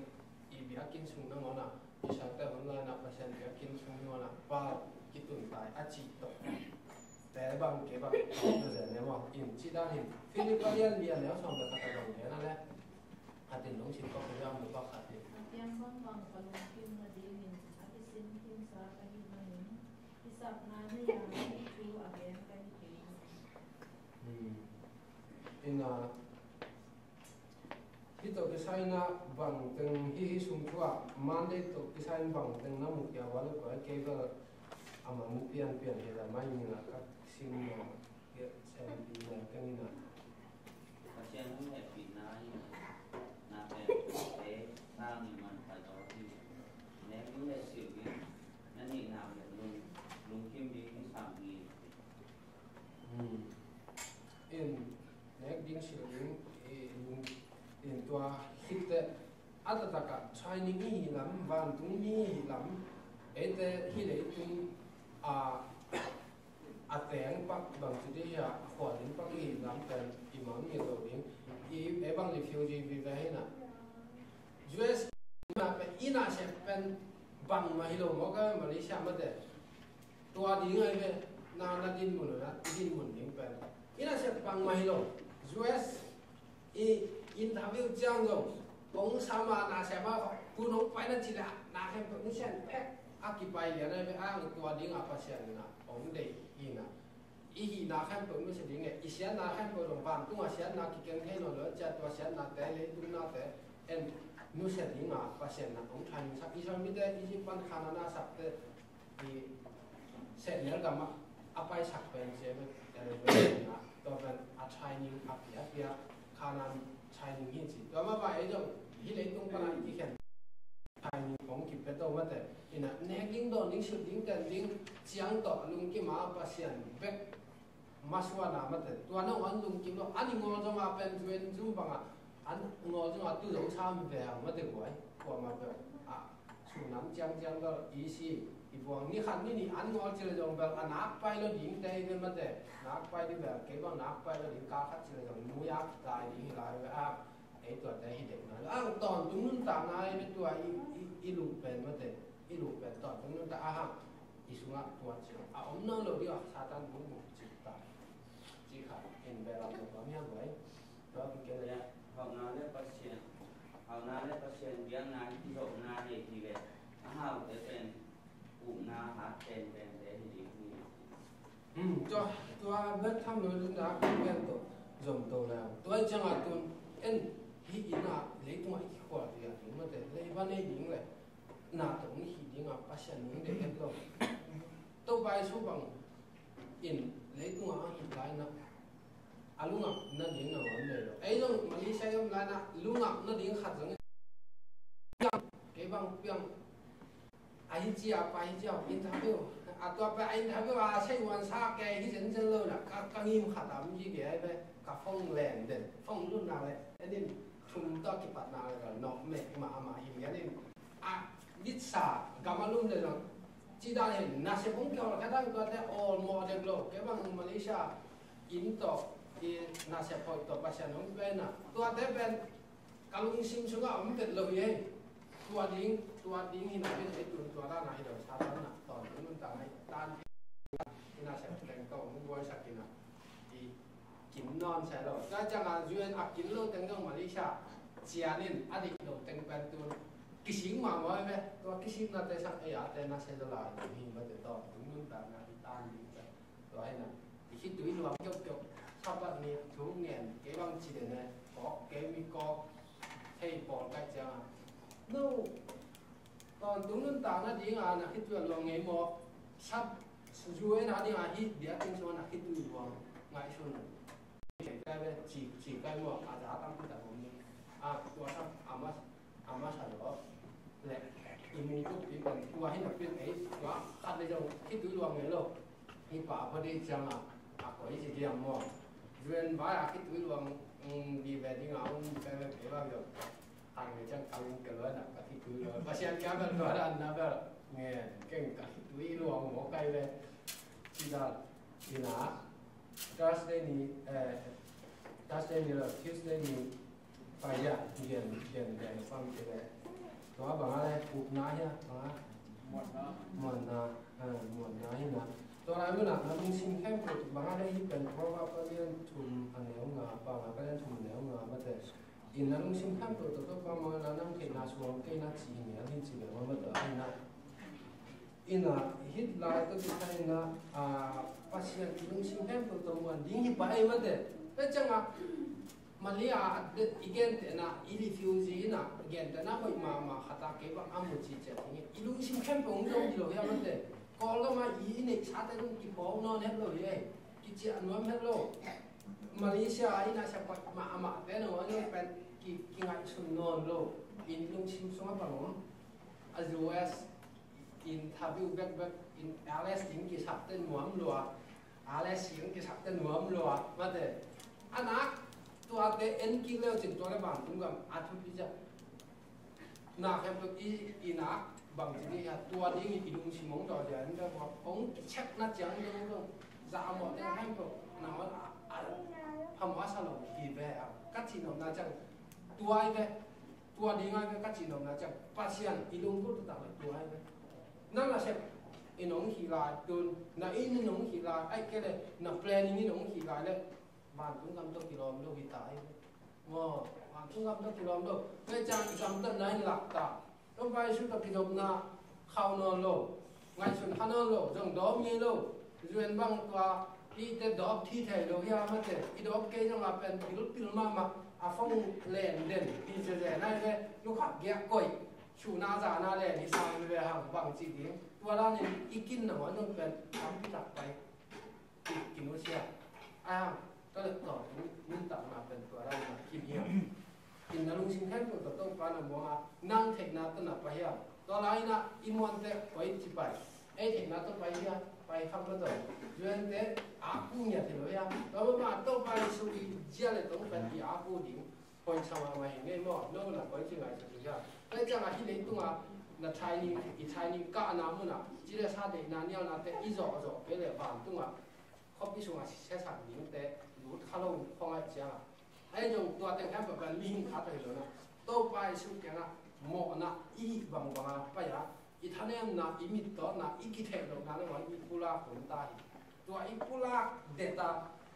อีเบียกินชุ่มนั่งน่ะอีชาแต่วันนั้นน่ะภาษาเบียกินชุ่มน่ะว่ากิตุนตายอาชีพตกแต่บางเก็บแบบเดี๋ยวเนี่ยว่าอินที่ด้านหินฟิลิปปินส์เรียนแล้วสองเดือนขัดบางเนี่ยนั่นแหละขัดติดลงชิมก็พยายามหรือก็ขัดติดเตรียมบ้างบางคนกินมาดีหินอาทิตย์สิ้นกินสาไปหินมาหินที่สับนาไม่ยาวที่ชูอาเบนไปหินอินที่ตัวกิสัยนะบางตึงที่สุ่มชัวมันได้ตัวกิสัยบางตึงน้ำมุกยาวแล้วก็เกี่ยวกับอามันเปลี่ยนเหตุไม่มีนะครับสิ่งนี้เกี่ยวเช่นดีนะกันนี่นะภาษาไม่ใช่ปีนายนาเป็นเอ๊ะสร้างมันไปต่อที่แม้ไม่ใช่สิ่งนี้นั่นนี่นามอย่างลุงคิมดีที่สามดีอินเน็กดิ้งสิ่งนี้อินตัวฮิตเตอัตตะกะชายนี่ลำวันตรงนี้ลำเอเตฮิเลตุงอาแตงปักบางจุดที่ขวดลิ้นปักอีน้ำเป็นอิมังมีตัวลิ้นอีบางรีฟิวจีวิเวให้น่ะ US มาเป็นอีน่าเชฟเป็นบางมาฮิโลมก็มาเลเซียมาเด็ดตัวดิ้งไงเป็นนาดินมุนนะดินมุนดิ้งเป็นอีน่าเชฟบางมาฮิโล US อินทาวิวจ้างลงองสามานาเชฟว่าคุณน้องไปนั่นจีละนาแค่เป็นเช่นแพ็คอากิไปเหรียญอะไรอ้างตัวดิ้งอาภาเชียนนะองเด็กอีน่ะอีหีนาแค่เป็นไม่ใช่ดิ้งเนี่ยอีเชียนนาแค่เป็นโรงพยาบาลตัวเชียนนากิเกนให้หน่อยเลยจะตัวเชียนนาแต่เลยตุ้งนาแต่เอ็นนู้เชียนดิ้งอาภาเชียนนะองทานสักอีชอนมิเตอีจิปันขานานาสักแต่อีเสร็จแล้วก็มาอาไปสักเป็นเจ้าอะไรเป็นนะตัวเป็นอาชายนิ่งอาเปียขานาชายนิ่งหินสิตัวมาไปไอ้เจ้าที่เลยตุ้งปนาอีกแค่ชายนิ่งของกิบเป็นตัวมาแต่อินะเนกิ้งโดนดิ้งชุดดิ้งแต่ดิ้งเจียงต่อลุงกิมาภาเชียนเบกมาสวานามาแต่ตัวนั้นอันลุงกิมอันนี้งอจะมาเป็นเวนจุ่มปังอันงอจะมาตู้ลงชามแบงมาแต่หวยกว่ามาแบบสุนัขเจียงก็อีซีอีพวกนี่ขันนี่อันงอจะลงแบบนักไปแล้วดิ้งได้เป็นมาแต่นักไปที่แบบเก็บว่านักไปแล้วดิ้งกาคัดจะลงมูยักษ์ตายดิ้งลายแบบไอ้ตัวได้เด็กนะตอนตรงนู้นต่างนายเป็นตัวอีลูกเป็นมาแต่อีลูกเป็นตอนตรงนู้นแต่อีสุนัขตัวเจียวอมนั่งเราดีกว่าซาตันบุ้งจิตตายจีขาเห็นแบบเราตัวไม่ไหวเราเป็นแค่เลยเขาหน้าเล็บภาษาเขาหน้าเล็บภาษาเบียงนาที่โดนาเด็กที่เลยห้าวจะเป็นอุ่มนาหาเป็นเด็กที่ดีตัวเบ็ดทำเลยนะเป็นตัวจมตัวแล้วตัวจังหวะตัวเอ็นที่อินาเลยตัวอีกขวดเดียวถึงมันแต่เลยวันนี้ยิงเลยนาตรงนี้ยิงภาษาหนึ่งเด็กลงตัวไปสู้บังอิน lấy tung ở hiện lại nó lúc nào nó điện nào vấn đề rồi ấy rồi Malaysia em lại là lúc nào nó điện khát rồi cái bằng ai chia phải chia interview tua phải interview xây hoàn sa cái hiện chân lâu là các nghiêm khát lắm gì cái vậy các phong lẻn đến phong luôn nào đấy nên chúng ta kịp bắt nào là nó mẹ mà hiện cái nên biết xa cảm ơn đấy rồi chỉ đã hiện nãy sẽ cũng kêu là cái đó có thể all model lo cái bằng Malaysia in to thì nãy sẽ phải to bác sĩ nói bên à tua thế bên kalau sim sunga om bet lo ye tua ding hina bet tua ra nai do sa tan na to nun ta nai tan hina sẽ thành công mu boy sakina thì kín non sẽ rồi cái chẳng là duyên kín lo thành công Malaysia chia nên adik lo thành bên tuần cái sinh mà mọi người tôi cái sinh là tại sao ấy à tại nó sẽ là hình mà để to đúng luôn ta là tan đi rồi này thì khi túi luôn chốc sau đó thì thú nghẹn cái bằng chỉ để này có cái mi có thay bỏ cái chẳng no còn đúng luôn ta nó đi à là khi túi luôn ngày mò sắp rồi nó đi à hít địa tinh số là khi túi luôn ngày xuân cái về chỉ cái mò giá tăng cái tầm mình tôi sắp ama sao đó lệ imu cũng bị còn qua hết được biết ấy đó cắt lấy trong cái túi luồng này luôn thì bảo vào đi chẳng có gì thì làm mò duyên vài cái túi luồng đi về đi ngáo về bao giờ hàng người chẳng cầm cái lớn là cái túi luồng và xem cái bên đó là nó về nghe cái túi luồng một cây về chỉ là thì là Thursday là Tuesday phải ya hiện phong cái này đó bằng cái cục nái ha muộn nái naตัวอะไรเมื่อหนักนะลุงชิมแค่ปวดบางอะไรที่เป็นเพราะว่าก็เรียนทุนอันเหนียวงาบางก็เรียนทุนเหนียวงามาแต่อินนั้นลุงชิมแค่ปวดตัวประมาณนั้นนั่งเก็บนาชวงเก็บนาจีเนี่ยที่จีเนี่ยมันแต่อินนะฮิตไลน์ก็จะใช้นะปัจจัยลุงชิมแค่ปวดตัวมันยิ่งไปมาแต่แต่จังอ่ะมาเลียอีกอย่างนะอีลิฟิวซีนะอีกอย่างนะไม่มาขัดตาเก็บอามุจิเจ็ดอย่างเงี้ยอีลุงชิมแค่ปวดตรงที่เราเห็นมันแต่còn cái mà ý này sát tới luôn kịp bóng non hết rồi đấy kịp chuyện nuông hết rồi Malaysia ấy là sẽ quạt mà cái nó như bên kịp ngày xuân non rồi in lung chim xuống bằng as US interview back in Alice in cái sắp tên muỗng lúa Alice in cái sắp tên muỗng lúa mà thế anh tua cái en kilo chừng tua cái bằng cũng cầm thu bây giờ nào em được ý bằng cái gì tua đi thì đúng chỉ mong đòi để anh ta có ống chắc nó chẳng đúng không dạo một cái hành động nào hầm hóa sao lồng kỳ về cắt chỉ nồng na chẳng tua đi ngay cái cắt chỉ nồng na chẳng pasien idung cũng tạo được tua hayนั่น là sẽ in ống khí lại tuần là in ống khí lại ai cái này là planning in ống khí lại đấy bạn cũng cầm được kilo đâu bị tải mà bạn cũng cầm được kilo đâu cái trang cầm được này lạc taต้องไปชุดตะกิดนาข้าวนอนโลไงส่วนข้าวนอนโลจังดอกมีโลเรียนบางตัวอีแต่ดอกที่ไทยโลยามาแต่อีดอกเกยจังมาเป็นปิลมาฟงแหลนเด่นอีเจเจนั่นเลยลูกขับแกะก้อยชูนาจานาแหลนอีสานไปหางบางจีดีตัวเราเนี่ยอีกินหน่อยนั่นเป็นทำที่ตักไปกินวัชเชียก็เลยต่อนุ่นตักมาเป็นตัวเรากินเหี้ยกินน้ำลุงชิมแค่ตัวต้องการน้ำมัวนั่งเทคนาต้นนับไปเฮียตอนไรนะอิมวันเตะไปที่ไปเทคนาต้องไปเฮียไปคำละตัวจวนเตะกูเนี่ยที่เลยแล้วมาต้องไปสุริเจียเลยต้องเป็นที่กูดิ่งคนชาวมาเห็นไงมั่วโน่นน่ะไปที่ไหนสุริยะแต่จังหวะที่เล็กตัวน่ะไทยนี่ก้าน้ำมันน่ะจีเรชาเด็กนั่นเนี่ยน่ะแต่อีจอไปเลยบ้านตัวเขาพิสูจน์เสียสั่งดิ่งแต่รู้ข้าวลงฟองไอ้เจ้าไอ้จงตัวแต่งแค่แบบลิงขาดไปเลยนะโตไปสุดแกนะหมอนะอีบางไปอ่ะอีท่านเนี่ยนะอีมิดต่อนะอีกิเทลนะเนี่ยวันอีปุระคนตายตัวอีปุระเดต้า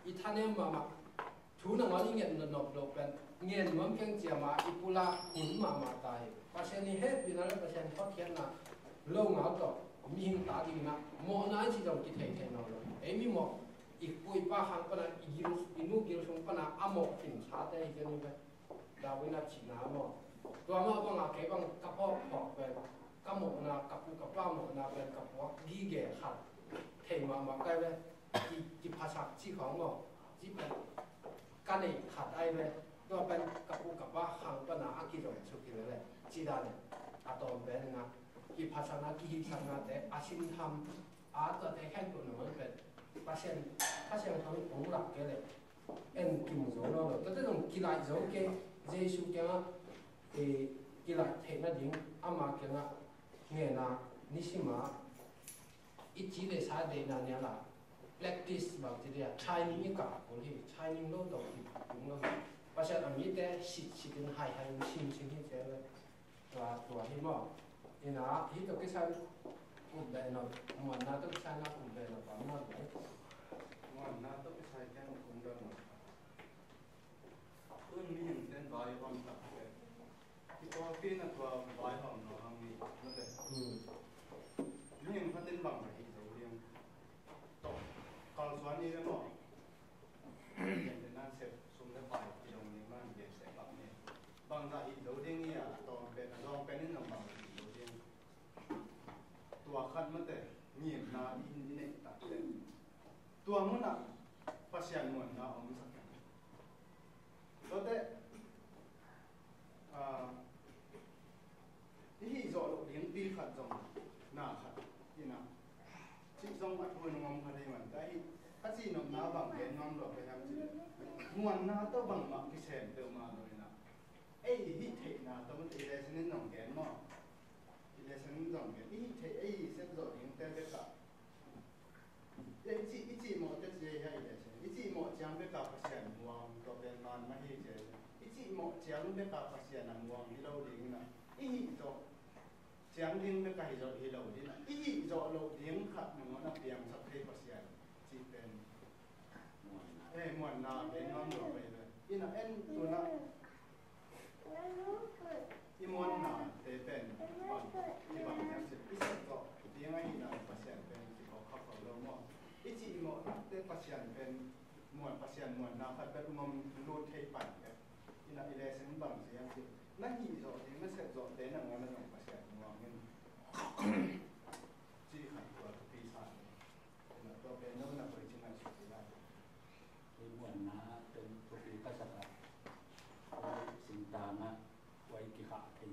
อีท่านเนี่ยมาถูนังวันนี้เงินนบลบเป็นเงินมันเพียงเจียมาอีปุระหุ่นมาตายเพราะฉะนั้นเหตุเป็นอะไรเพราะฉะนั้นเขาเขียนนะโลงเอาต่อมีหินตาดีนะหมอนะที่เรากิเทลนะไอ้มีหมออีกปุยป้าหังปนะอีนูกิโลชงปนะอโมกินชาเตยกันนี่เป็นดาวินาชินาหมอตัวมาบังอาเก็บังกระเพาะปอกเป็นกระหมกนะกับปูกับป้าหมกนะเป็นกระเพาะดีเกะขัดเทมาใกล้เลย จีภาษาจีของก็จีเป็นการในขัดไอเลยก็เป็นกับกูกับว่าหังปัญหาอากิโดสุกิเลยจีดาเนี่ยอาตอมเป็นนะจีภาษาหน้าจีภาษาหน้าแต่อาชินทำอาตัวแต่แค่ตัวหนึ่งมันเป็นภาษาทำองค์หลักเลยเอ็นกิมโซโล่แต่ที่ตรงกีฬาโซเกเจสุเกะกีฬาเทนนัดยิงอามาเกะเงี้ยนะนิชิมาอีจีเลยสายเดนเนี่ยละ practice บางทีเดีย training นี่กับคนที่ training โลดต่อที่ถึงเราภาษาอังกฤษแต่สิถึงไฮชิมที่เจอเลยตัวที่มั่งนี่นะที่ตัวที่ใช้อุบเลยเนาะมันน่าต้องใช้น่าอุบเลยเนาะประมาณไหนมันน่าต้องใช้แค่อุบเลยเนาะมีอย่างเช่นใบหอมตัดเลยที่ตัวพี่น่ะตัวใบหอมเนาะมีนั่นแหละมีอย่างพัฒน์บางอย่างเราเรียนต่อการสอนนี่แล้วเนาะอย่างเป็นนั่นเสร็จสมเด็จไปที่โรงเรียนบ้านเรียนเสร็จแบบนี้บางอย่างเราเรียนนี่อ่ะตอนเป็นลองเป็นนี่หนึ่งบางอย่างเราเรียนตัวคันมันแต่เงียบนาอินนี่ตัดเลยตัวมันอ่ะภาษาหน่วยนะเอาไม่สักอย่างแล้วแต่ที่จอดเลี้ยงตีขัดจงหน้าขัดที่น่ะที่จงอัดหัวนงขัดให้มันแต่ถ้าที่นกน้าบางเห็นน้องดอกไปทำจีมวนน้าต้องบางมาพิเศษเติมมาเลยนะไอ้ที่เทน่ะต้องมันอีเลสนิดหน่องแกนมั้งอีเลสนิดหน่องแกนไอ้เส้นจอดเลี้ยงแต่เด็กอะอีจีหมดจะเสียให้เลยอีจีหมดจังเด็กอะพิเศษมวงตัวเป็นมันไม่ให้เจออีจีหมดจังเด็กอะพิเศษมวงที่เราเลี้ยงนะอีจอจังเลี้ยงเด็กอะที่เราเลี้ยงนะอีจอเราเลี้ยงขัดหนึ่งวันนับเลี้ยงสักเท่าพิเศษจีเป็นมวนนาเป็นน้องดอกไปเลยอีน่ะเอ็นตัวน่ะอีมวนนาเตเป็นวันที่บางอย่างสิพิเศษก็เลี้ยงไอ้น่ะพิเศษเป็นที่เขาขับเขาเราหมดอีจีหมดเตพิเศษเป็นมวนพิเศษมวนนาขัดเป็นมันรูดเทปั่นเนี่ยอีน่ะอีเลสน์บางอย่างสินั่นที่จอดที่ไม่เสร็จจอดเตนั่งวันนั้นพิเศษมวนเงินจีขัดตัวปีศาจเนี่ยตัวเป็นน้องนักบริจาคสุดที่ได้มวนนะเป็นตัวปีกษัตริย์สิงตานะไว้กิขาเอง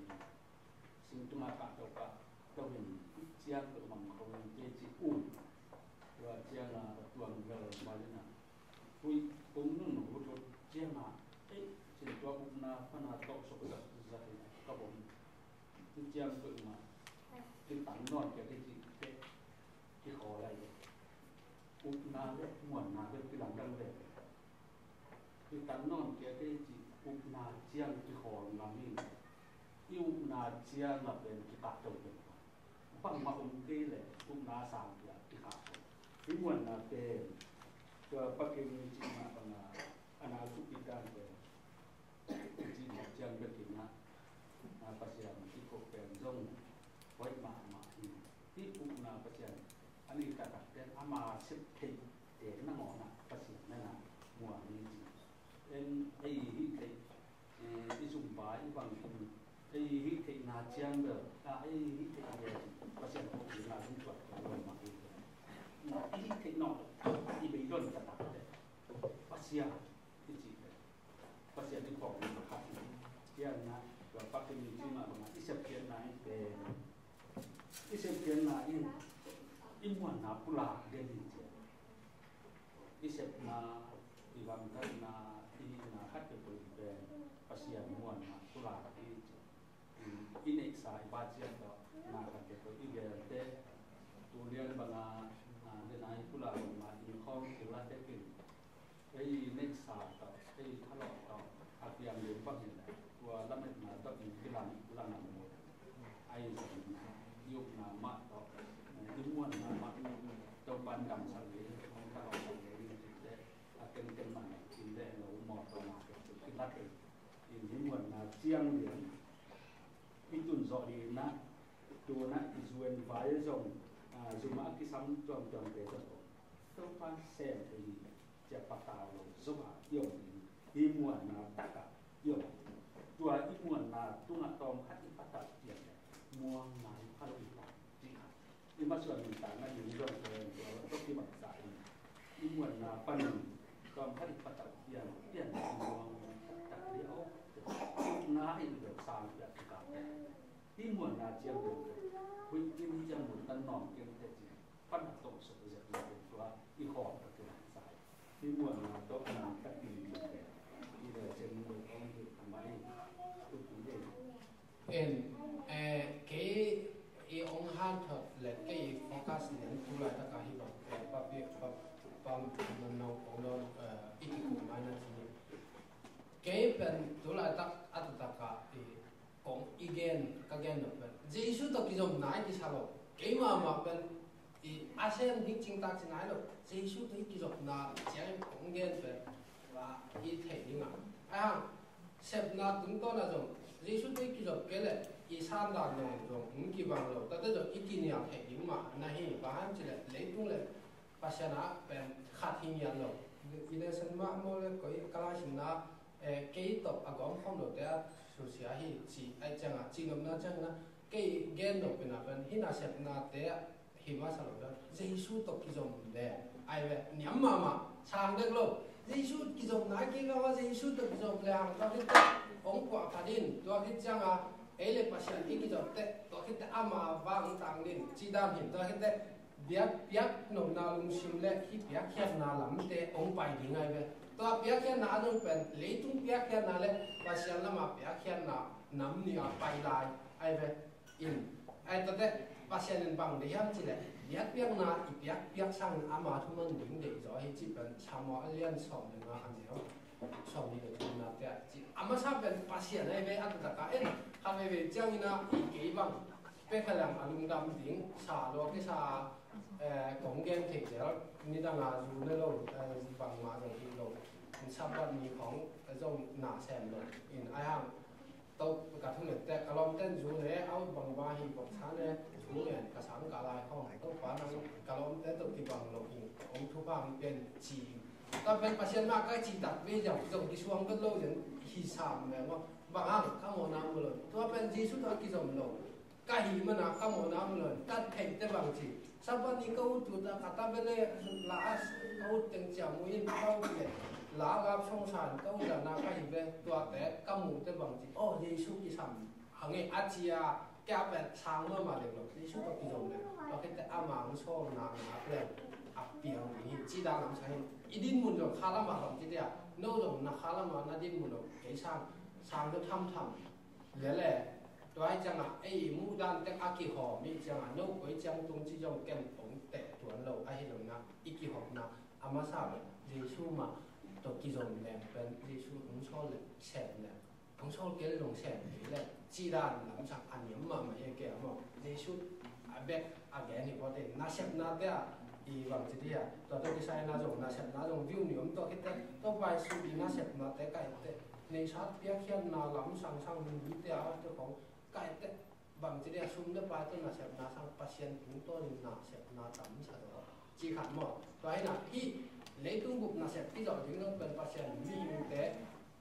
สิงตุมาตะตัวก็ต้องเป็นเจียงตัวมังคงเจจิอุ้มว่าเจียงนะตัวมันก็มาเลยนะคุยปุ่มนู่นหนูตัวเจียงนะสิงตัวปุ่มนะพนาตกสุขสันต์สักทีก็ผมที่เจียงตัวมาที่ตั้งนอนแกที่ขออะไรปุ่มนาเล็กมวนนาเล็กที่หลังดังเลยที่ตั้งนอนแกที่อุปนาเจียงที่ขอลามินอุปนาเจียงมาเป็นที่ตัดจงเป็นฟังมาองค์ที่เลยอุปนาสามอย่างที่ขาดที่มวนนาเป็นตัวปักกิ่งจีมาปังอนาคุปิการเป็นจีมาเจียงเป็นถิ่นนะปัจจัยที่พบเป็นร่องไว้มาที่อุปนาปัจจัยอันนี้ตัดเป็นอามาสิบทีเด็กนั่งหอนะปัจจัยนั่นนะมัวนี้ไอ้ฮิตไอ้สุ่มบ่ายบางทีไอ้ฮิตนาเชียงเด้อไอ้ฮิตเนี่ยภาษาพวกนี้นาทุ่งจวดตัวมาอีกไอ้ฮิตนอกอีเบยอนจะตัดเลยภาษาที่จีบภาษาที่ของมันครับเที่ยงนะแบบปักกิ่งที่มาประมาณ20 เพียนนะเป็น20 เพียนนะอิมวนนาปุระเดนิเจ20นาอีวันกันนาna hat ke pun ben pasian muan na tula i nek sai ba chian do na ka ke to i ge te tu lian banga de nai tula ma i khom ke la te kin ei nek sa to ei thalo to apiam le pa ni la tua la met na to i ki lan na mo ai yuk na ma to i muan na ma to ban dam sa le ka lo sa le te aken man in de lo mo to ma cái lát cái những nguồn là chiang liền ít tuần dọ đi na tua na duyên vái rồng dùng mà cái sắm tròn cái rồi tôi phan xem thì chả bắt tàu rồi giúp à yêu thì nguồn là tất cả yêu tua ít nguồn là tua là tôm khách ít bắt tàu tiền mua lại phát đi gì cả nhưng mà chuyện mình tặng là những dòng cái có cái bằng giải phần còn phải bắt đầu tiền đặc liệu nó hay được sang việc cả tin muốn là chiêm được với cái đi trong một tân nòng cái thế gì phân tổng sự việc là được qua đi họp được cái này sai tin muốn là tốt là các kỳ được cái đi về trên người con thì máy tôi cũng để cái ông han thật là cái focus đến tu lại tất cả hy vọng cái pháp việc pháp nó cũng nó ít cũng mai nó chỉ cái bên tu lại tất cả thì cũng again được bên Jesus tôi kêu nói cái sao cái mà bên thì ASEAN những chính tác chính nói rồi Jesus tôi kêu nói chỉ cũng again bên và ít thể như nào xếp na chúng tôi là dùng Jesus tôi kêu cái này ý san đàn dùng kỳ vọng rồi, tại đó ít kinh nghiệm hệ những mà này bán chỉ là lấy tung lại, bác sĩ nói bên khát hiếm nhận rồi, ý là xem mà mỗi cái cái gì na cái tập à cũng không được để số xe hi chỉ ai chẳng chỉ ngắm na chẳng na cái gen được bên nào bên hi na xếp na để hi mà sao rồi, Jesus tập cái dùng để ai vậy nhắm mà sang được rồi, Jesus cái dùng nói cái đó Jesus tập cái dùng là hàng cái ông quả phát điên, tôi cái chẳng ấy là bác sĩ cái cái tệ, tôi cái ama vang tăng lên, chỉ đam hiện tôi cái biếc nông na lung sim lệ, khi biếc khen na lắm tệ, ông bài đi ngay về, tôi biếc khen na trong bên lấy tung biếc khen na lệ, bác sĩ là mà biếc khen na nắm nia bài lại, ai về in, ai tôi đấy, bác sĩ nên bằng để ham chỉ lệ, biếc na, biếc sang ama thu mình đỉnh để rồi chỉ bên tham gia liên xóm để mà ăn nhiều. sau này的那点，俺们上边把钱那边按照个，他那边讲呢，一帮，别看两阿龙当顶，查罗个查，公检提着，你当啊如那路，帮马种一路，你差不多你ของ种拿钱了，因哎呀，都กระทุ่งเนี่ยแต่กระลอมเต้นจูเนี่ยเอาบางบาฮีบอกช้าเนี่ยจูเนี่ยกระสังกะลายห้องต้องฟ้านังกระลอมเต้นตกที่บางโลกิองทุบางเป็นจีตอนเป็นประเทศมากก็จีดักเวียงจงที่ช่วงก็โลอย่างฮีสามเนี่ยว่าบางอ่างข้ามหัวน้ำเลยตัวเป็นจีสุดตัวกี่สมโลก็หีมันนะข้ามหัวน้ำเลยตัดเพ่งแต่บางทีสัปดาห์นี้ก็อุดตัวกตับเป็นเลยลาสก็อุดเต็งจมูกยินเข้าเลยลากับช่องชานก็อุดนาก็หีเป็นตัวแต่ก็หมูแต่บางทีโอ้จีสุกี่สามหางเงอาเจียแกเป็นช้างเมื่อมาเลยหรอกจีสุตัวกี่สมเลยเราแค่แต่อามังโชว์นาเลยอับเปียงนี่จีดังน้ำใช้อีดินมุนจงคารามาหลังจีเดียโน่จงนักคารามานาดินมุนจงเกี่ยช่างจะทำแล้วแหละตัวไอ้จังอ่ะไอ้มูดันแต่อากิหอมีจังอ่ะโน่ไอ้จังตรงที่จงแก้มตรงแต่ตัวเราไอ้เรื่องนะอีกิหอนะอามาซาเบเยซูมาตัวกิจงแรงเป็นเยซูองค์ชอบเลยแฉะเลยองค์ชอบเกี่ยวลงแฉะเลยจีดันหลังจากอันนี้มาเกี่ยวมาเยซูอาเบกอาแกนี่พอเต็มน่าเชื่อน่าเดียอีบางทีอ่ะตัวที่ใช้น่าจงน่าเชื่อน่าจงวิวนิยมตัวคิดแต่ตัวไปสูบีน่าเชื่อน่าแต่ไก่แต่ในชาติเพียงแค่น่าล้ำสั่งมีวิทยาตัวของไก่แต่บางทีอ่ะซุ่มได้ไปตัวน่าเชื่อน่าสั่งปัจเจียนถึงตัวนึงน่าเชื่อน่าจำใช่ไหมจีขัดหมดตัวให้น่ะที่เลี้ยตุ้งบุกน่าเชื่อที่จะถึงต้องเป็นปัจเจียนมีหิงแต่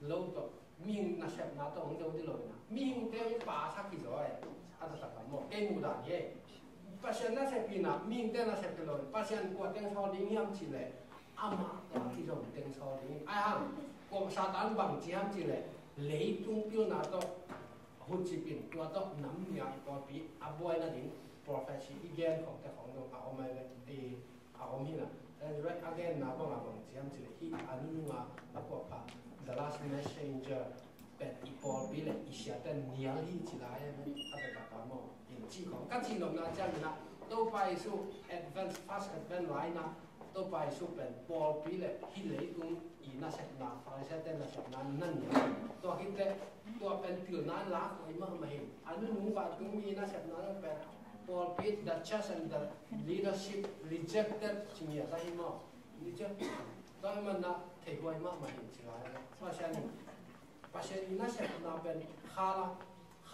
โลตัวมีหิงน่าเชื่อน่าตัวของเจ้าที่เลยนะมีหิงแต่ป่าสักกี่ตัวอ่ะอันนั้นสักหมดเก่งมุดอ่ะเย่ปัจเจียนน่าเชื่อปีน่ะมีหิงแต่น่าเชื่อไปเลยปัจเจียนกว่าเต็งชอดิ้งยำจีเลยอามาตัวที่จะเต็งชอดิ้งไอ้ห่างกว่าซาตานบางจียำจีเลยเลี้ยตุ้งเปียวน่าตัวหุ่นจีบินตัวต้องน้ำยาตัวปีอับไว้นั่นเอง profession อีกแกนของแต่ของเราเอามาเลยเอามีน่ะแต่ right again นะบางจียำจีเลยที่อันนู้นมาแล้วก็พา the last messenger เป็นอีพอลปีเลยอีเสียแต่เนียลี่จีไรอะไรอะไรต่างๆมั่งอินจีของกันจีนน่ะจังนะตัวไปสู่ advance fast advance ไรนะตัวไปสู่เป็นพอลปีเลยที่เลยตรงอีน่าเสร็จนะฟังเสร็จแต่น่าเสร็จนะนั่นเนี่ยตัวคิดแต่ตัวเป็นผิวนั้นล้างไว้มากไหมอันนู้นหนุ่มบาดตรงมีน่าเสร็จนะเป็นพอลปี the church and the leadership rejected จริงอย่างไรมั่ง reject ตัวมันน่ะถือไว้มากไหมจริงๆนะเพราะฉะนั้นปัจจัยน่าเสร็จนะเป็นข้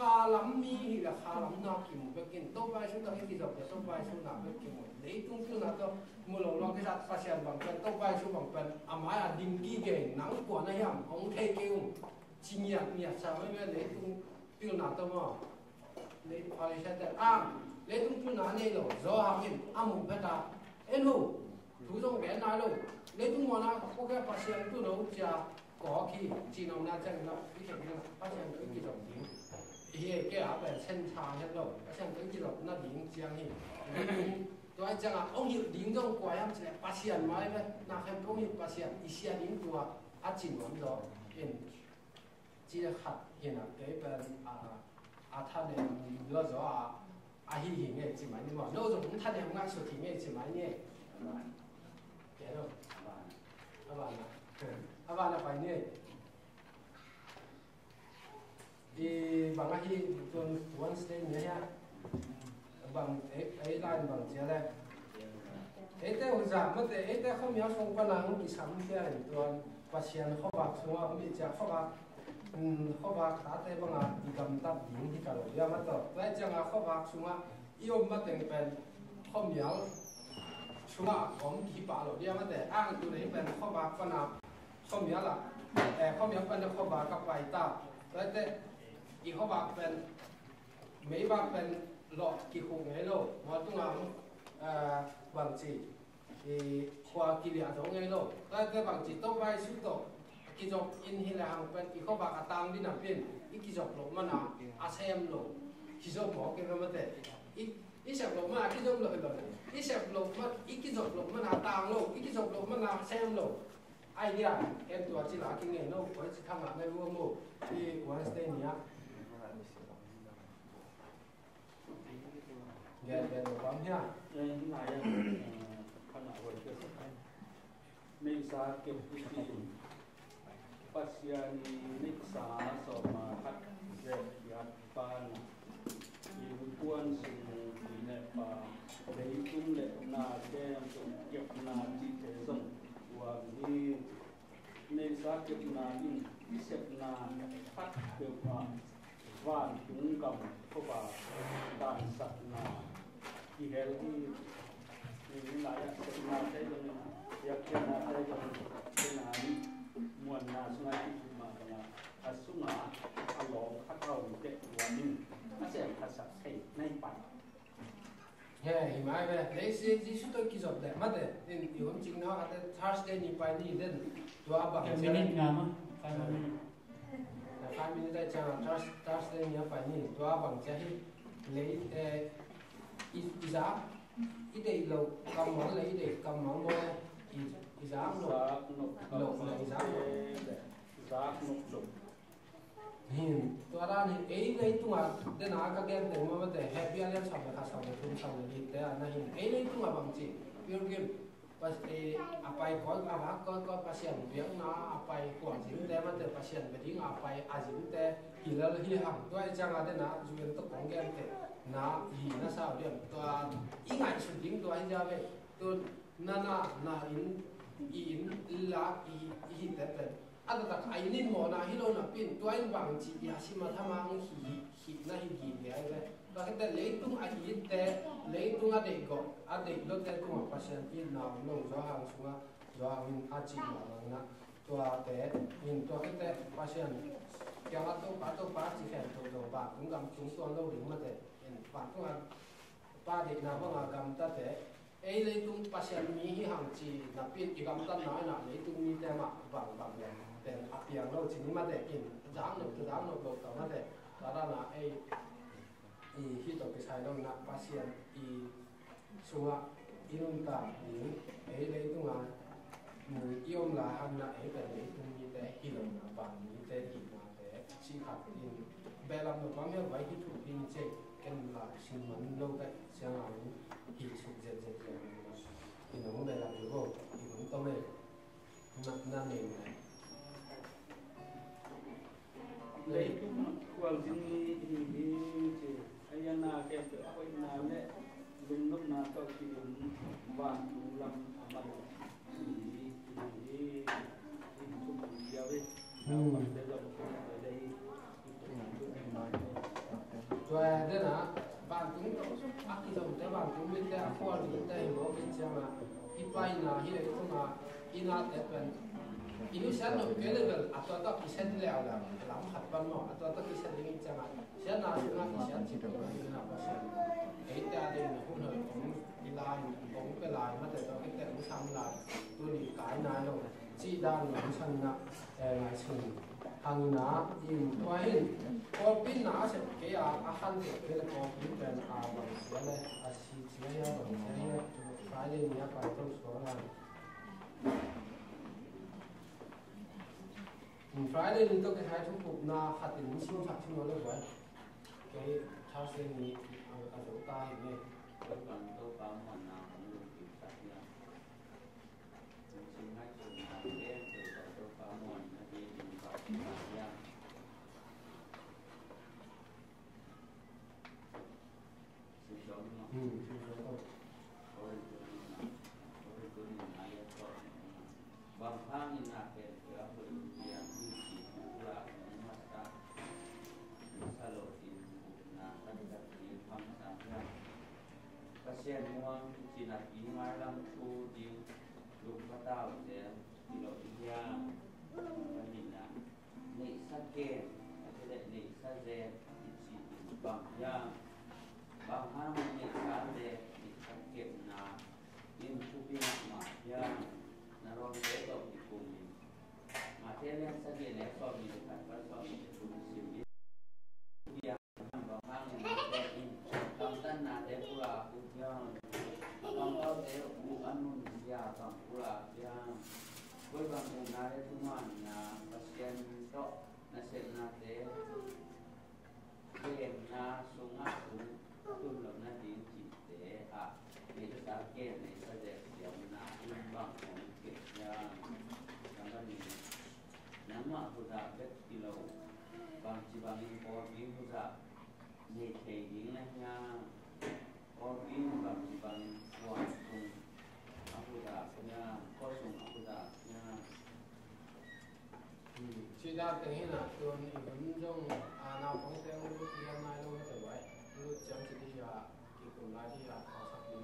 าล้ำมีหรือข้าล้ำนากิมไปกินตัวไปสุดท้ายที่จะเป็นตัวไปสุดนาไปกินหมดเลยตรงที่นั่นก็มูลเราก็จะปัจจัยบางเป็นตัวไปสุดบางเป็นอามาดิ้งกี้เก่งหนังกว่านั่นยังของเทกิวจริงอย่างเนี่ยสามารถเลยตรงที่นั่นตัวมั่งเลยพอเลยใช่แต่เลยตรงที่นั่นเลยเราจะหากินอามุกเบต้าเอ็นหู thủ trong bé nói luôn lấy tung món nào có cái phát hiện tu nấu chả có khi chỉ nấu na chẳng nó cái chuyện này phát hiện cái gì đồng tiếng thì cái áo bên chân trà hết rồi phát hiện cái gì đó nó tiếng giang hi tôi chẳng là ông hiểu tiếng trong quái em sẽ phát hiện mà đấy na hem ông hiểu phát hiện ý xe tiếng tua chỉ nấu đó hiện chỉ là hạt hiện là cái bên他的那时候hi hình ấy chỉ mấy nhưng mà lâu rồi cũng thay không ngang số thì nghe chỉ mấy nhé cái đâu các bạn là phải nhé thì bằng hi tuần Wednesday nhé ha bằng ấy lại bằng chia đây ấy thế hồi giảm mất ấy thế không nhớ không có năng bị sắm cái này tuần và tiền không bạc xuống không bị trả không bạcข้อบากขาเตะบังอาอีกำตัดยิงที่กระโดดยามาต่อและจังอาข้อบากสุงะยมมาแต่งเป็นข้อเหมียวสุงะของขีปาโหลดยามาแต่อ้างตัวนี้เป็นข้อบากปนาข้อเหมียวล่ะแต่ข้อเหมียวเป็นข้อบากกับใบตาและแต่อีข้อบากเป็นไม่บากเป็นหลอดกี่คู่ไงโลมาตุ้งบางจีควากิริยาตรงไงโลและแต่บางจีต้องไปสุดโตกิจกอินฮิลาหังเป็นอีกข้อบากตังดินเป็นอีกิจกลงมันอาเซมลงกิจกหมอเกี่ยวกับมันแต่อีเสพลงมันกิจกลงเลยอีเสพลงมันอีกิจกลงมันตังลงอีกิจกลงมันเซมลงไอเดียเอ็มตัวจีรากินเงินโน้ไว้ทำอะไรรู้มั้งที่วันสเตย์นี้เงินเป็นความเฮี้ยที่ไหนขนาดวันเกิดในสาเก็บที่ปัสยานีนิสาสมาคัดเจยัดปานยิวพวนสิงห์เนปาเลี้ยตุ้มเล็นาเดมตุเก็บนาจิเตซงวันนี้ในสาเก็บนาอินพิเศษนาคัดเกี่ยวกับวานถุงกำเข้ามาด่านสัตนาที่เฮลที่นี่หลายอย่างเสนาใช้ตรงนี้อยากเขียนนาใช้ตรงเสนานี้มวลนาสมาธิมาขณะอาสุมาอารมณ์ขัดเราเด็กวันนึงอาเซียนภาษาไทยในปัจเฮ้ยมาเว้ยเลยสิ่งสุดที่จบเลยมาเด้ออยู่จริงเนาะแต่ Thursday นี่ไปนี่เด่นตัวบังเจริญงานมั้ง5 minutes ได้จัง Thursday นี่ไปนี่ตัวบังเจริญเลยอีจ้าอีเด็กเรากำมันเลยอีเด็กกำมันโม่อีจ้าหลบเลยอีจ้าตัวด้านนี้เลยตัวเดินหากระเกนแต่มาไม่ได้ happy อะไรชอบเลยค่ะชอบเลยทุ่มชอบเลยแต่อันนั้นเลยตัวบางทีเรื่องเกี่ยวกับapa kau apa kau pasien biang na apa kuat sihแต่มันแต่ pasien ไปดิ้งapa ajin แต่hilal hilang ตัวจังอะไรนะจุดตัวของแกนแต่นะฮีนะสาวเดียมตัวอีไงสุดดิ้งตัวให้จะไปตัวนาอินลักอีแต่อันนั้นไอ้นี่หมอนะฮิโลนะเป็นตัวไอ้บางทียาชิมาทำมังฮีนะฮีเนี่ยไอ้เราคิดแต่เลี้ยงตุ้งอาทิตย์แต่เลี้ยงตุ้งอาเด็กก็อาเด็กเลิกแต่ตุ้งมาพัฒนาที่น้ำลงจะหางสุงจะหางอาจีมาแล้วนะตัวแต่ยินตัวคิดแต่พัฒนาเกี่ยวกับตัวป้าจีแข่งตัวป้าตุ้งกำจุงตัวเราหรือมาแต่ป้าตุ้งป้าเด็กน้ำว่ากำตัดแต่เลี้ยงตุ้งพัฒนามีหางจีนับเป็นอีกกำตัดน้อยนะเลี้ยงตุ้งมีแต่มาบางอย่างแต่อาเปียงเราจีนี่มาแต่กินจางหนุกเราต่อมาแต่ตอนนั้นไอ้ที่ตัวไปใช้แล้วนะภาษาชัวอินุนตาหรือเลยตรงนั้นมือยอมลาหันนะแต่เลยตรงนี้แต่ฮิลนะบางนี้แต่ฮิลนะแต่ชีขับอินเบลล์มันก็ไม่ไหวที่ถูกอินเจกันลาชิมันโลกแต่เสียงอะไรฮิสุดเจ็ดอินน้องเบลล์อยู่ก็อินน้องต้องไม่นั่นเองเลยทุกวันที่ไอ้ยานาแกจะเอาไว้นาเนี่ยลุงนกนาก็กินบ้านลุงลำมันที่ทุกเดียวเลยเดี๋ยวเราได้ตัวเดี๋ยวนะบ้านตุ้งอักที่เราแต่บ้านตุ้งไม่ได้ขวานไม่ได้หมอเป็นเจ้ามาอีไปนะที่ไหนก็มาอีน่าแต่เป็นอีนู้นฉันเราเกิดเลยอัตราต้องกินแล้วหลังขัดปันหมออัตราต้องกินยังไงจังอ่ะฉันน่าจะน่ากินฉันจิตวิญญาณภาษาไอ้แต่เด็กคนหนึ่งของอีลายของเป็นลายมาแต่ตอนที่แต่งทำ lại tôi đi cái này rồi chỉ đang làm sang nè ngày xuân hàng nã im toai có pin nã sẽ cái khăn thì cái là có pin bên bằng cái này xí xí ya bằng cái này Friday này phải tôi số là Friday này tôi cái hai chục cục na hạt tiền xin phạt xin nó lên vậy cái thao sinh này ở chỗ ta hiện nay Tôi còn tôi có một nào cũng được kiểm soát được. Tôi xin hãy dùng làm cái từ tôi có một là đi mình có kiểm soát được. Sự sống nó. Ôi tôi nhìn lại có bằng phang nhìn lại cái bởi vì như chỉ là những mặt ta sa lộ tin là tất cả những phong sáng ra. Pasien muang cina ingai lam tu di lupa tahu dia di dia panina ni sakit ada ni saja isi bang yang bang ham ni saja ni sakit na in tupi ma yang naron betul di bumi mati yang saja ni so di dekat pasal di bumi dia bang ham ni in kamtan na dia pula yang bang kau dia bukan dia bang pula yang kau bang mengenai cuma na pasien tok nasib nate dia na sungai tu lam na di cite itu sakit ni saja yang na bang mungkin yang ni nama sudah kilo bang cibang impor ini sudah ni kehing yang Orgin bang kuat pun aku dah punya kosong aku dah punya. Chỉ đã từng hiện là tuần những trong nào phóng xe lúc đi ăn mai luôn có thể vậy lúc chấm chỉ đi cái cùng lại đi khảo sát đi